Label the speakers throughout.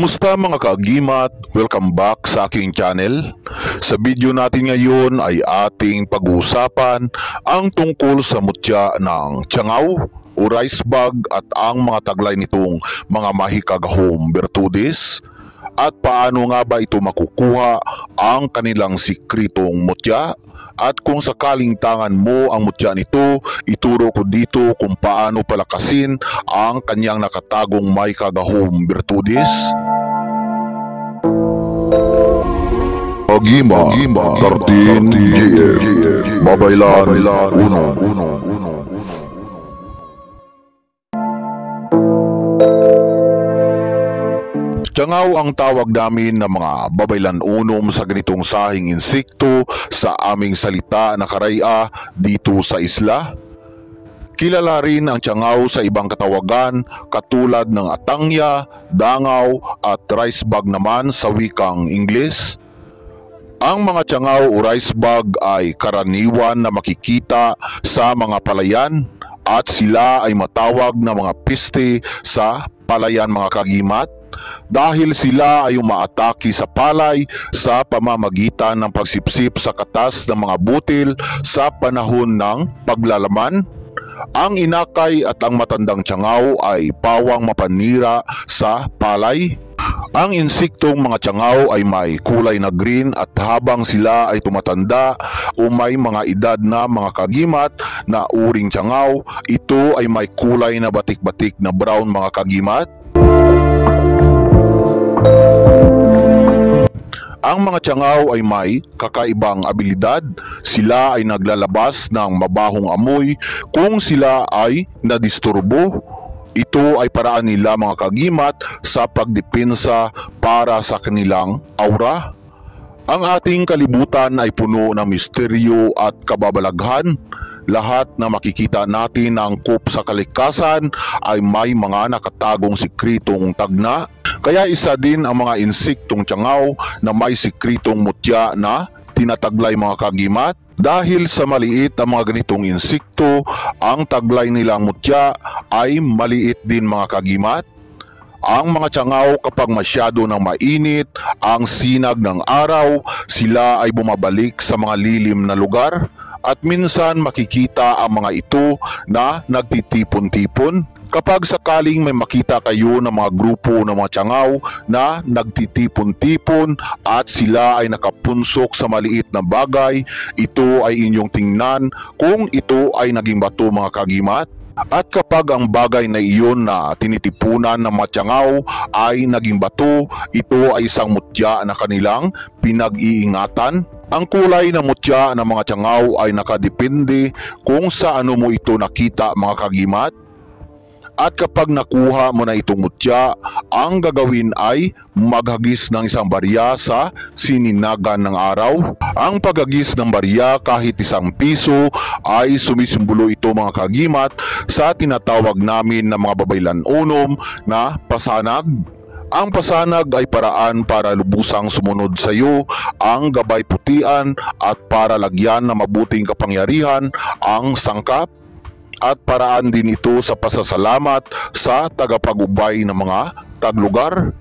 Speaker 1: Kamusta mga kaagimat? Welcome back sa aking channel. Sa video natin ngayon ay ating pag-uusapan ang tungkol sa mutya ng tiyangaw o rice bug at ang mga taglay nitong mga mahikagahong bertudes at paano nga ba ito makukuha ang kanilang sikritong mutya. At kung sakaling tangan mo ang mutya nito, ituro ko dito kung paano palakasin ang kanyang nakatagong may kagahong bertudes. Agima 13 GM Babaylan 1. Tiyangaw ang tawag namin ng mga babaylan-unom sa ganitong sahing insekto sa aming salita na karaya dito sa isla. Kilala rin ang tiyangaw sa ibang katawagan katulad ng atangya, dangaw at rice bug naman sa wikang Ingles. Ang mga tiyangaw o rice bug ay karaniwan na makikita sa mga palayan at sila ay matawag na mga piste sa palayan mga kagimat. Dahil sila ay umaatake sa palay sa pamamagitan ng pagsipsip sa katas ng mga butil sa panahon ng paglalaman. Ang inakay at ang matandang tiyangaw ay pawang mapanira sa palay. Ang insektong mga tiyangaw ay may kulay na green at habang sila ay tumatanda o may mga edad na mga kagimat na uring tiyangaw, ito ay may kulay na batik-batik na brown mga kagimat. Ang mga tiyangaw ay may kakaibang abilidad. Sila ay naglalabas ng mabahong amoy kung sila ay nadisturbo. Ito ay paraan nila mga kagimat sa pagdepensa para sa kanilang aura. Ang ating kalibutan ay puno ng misteryo at kababalaghan. Lahat na makikita natin na angkop sa kalikasan ay may mga nakatagong sikritong tagna. Kaya isa din ang mga insektong tiyangaw na may sikritong mutya na tinataglay mga kagimat. Dahil sa maliit ang mga ganitong insekto, ang taglay nilang mutya ay maliit din mga kagimat. Ang mga tiyangaw kapag masyado ng mainit ang sinag ng araw, sila ay bumabalik sa mga lilim na lugar. At minsan makikita ang mga ito na nagtitipon-tipon. Kapag sakaling may makita kayo ng mga grupo ng mga tiyangaw na nagtitipon-tipon at sila ay nakapunsok sa maliit na bagay, ito ay inyong tingnan kung ito ay naging bato mga kagimat. At kapag ang bagay na iyon na tinitipunan ng mga tiyangaw ay naging bato, ito ay isang mutya na kanilang pinag-iingatan. Ang kulay ng mutya ng mga tiyangaw ay nakadepende kung sa ano mo ito nakita mga kagimat. At kapag nakuha mo na itong mutya, ang gagawin ay maghagis ng isang barya sa sininagan ng araw. Ang paghagis ng barya kahit 1 piso ay sumisimbolo ito mga kagimat sa tinatawag namin na mga babaylan-unom na pasanag. Ang pasanag ay paraan para lubusang sumunod sa iyo ang gabay putian at para lagyan ng mabuting kapangyarihan ang sangkap. At paraan din ito sa pasasalamat sa tagapagubay ng mga taglugar.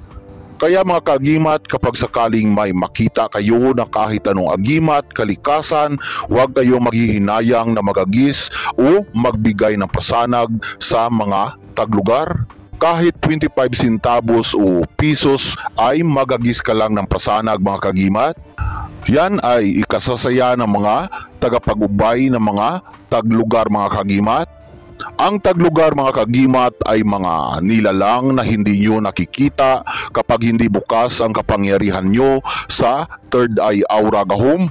Speaker 1: Kaya mga kagimat, kapag sakaling may makita kayo na kahit anong agimat, kalikasan, huwag kayong maghihinayang na magagis o magbigay ng pasanag sa mga taglugar. Kahit 25 centavos o pisos ay magagis ka lang ng pasanag mga kagimat. Yan ay ikasasaya ng mga tagapagubay ng mga taglugar mga kagimat. Ang taglugar mga kagimat ay mga nilalang na hindi nyo nakikita kapag hindi bukas ang kapangyarihan nyo sa third eye aura gahom.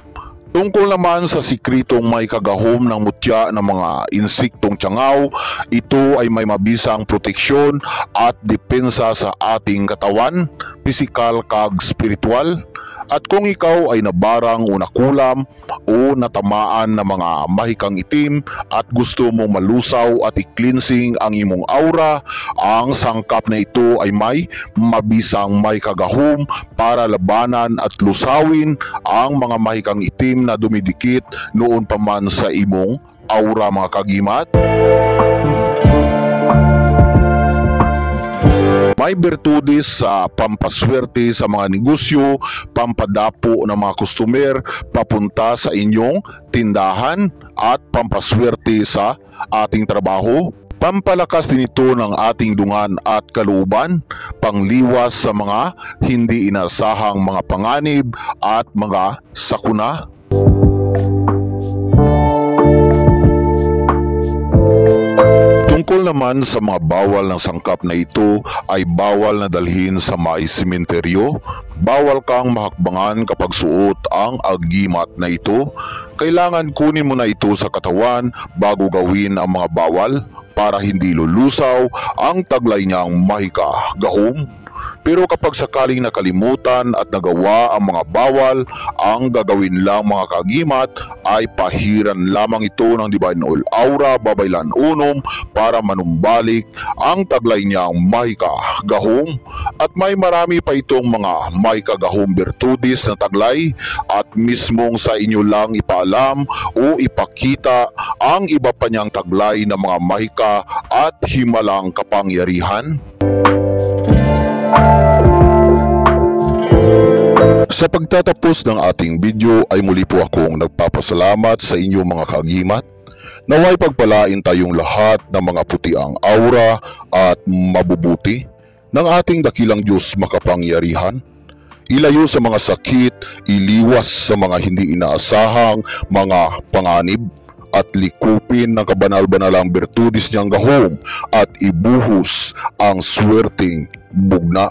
Speaker 1: Tungkol naman sa sikritong may kagahom ng mutya ng mga insektong tiyangaw, ito ay may mabisang proteksyon at depensa sa ating katawan, pisikal kag spiritual. At kung ikaw ay nabarang o nakulam o natamaan ng mga mahikang itim at gusto mong malusaw at i-cleansing ang imong aura, ang sangkap na ito ay may mabisang may kagahom para labanan at lusawin ang mga mahikang itim na dumidikit noon pa man sa imong aura mga kagimat. May bertudes sa pampaswerte sa mga negosyo, pampadapo ng mga customer papunta sa inyong tindahan at pampaswerte sa ating trabaho. Pampalakas din ito ng ating dungan at kalooban, pangliwas sa mga hindi inaasahang mga panganib at mga sakuna. Tungkol naman sa mga bawal ng sangkap na ito ay bawal na dalhin sa maisementeryo. Bawal kang mahakbangan kapag suot ang agimat na ito. Kailangan kunin mo na ito sa katawan bago gawin ang mga bawal para hindi lulusaw ang taglay niyang mahika gahom. Pero kapag sakaling nakalimutan at nagawa ang mga bawal, ang gagawin lang mga kagimat ay pahiran lamang ito ng Divine Oil Aura Babaylan Unom para manumbalik ang taglay niyang mahika gahom. At may marami pa itong mga mahika gahom bertudes na taglay at mismong sa inyo lang ipaalam o ipakita ang iba pa niyang taglay na mga mahika at himalang kapangyarihan. Sa pagtatapos ng ating video ay muli po akong nagpapasalamat sa inyong mga kagimat. Naway pagpalain tayong lahat ng mga putiang aura at mabubuti ng ating dakilang Diyos makapangyarihan. Ilayo sa mga sakit, iliwas sa mga hindi inaasahang mga panganib, at likupin ng kabanal-banalang bertudis niyang gahom at ibuhos ang swerteng bugna.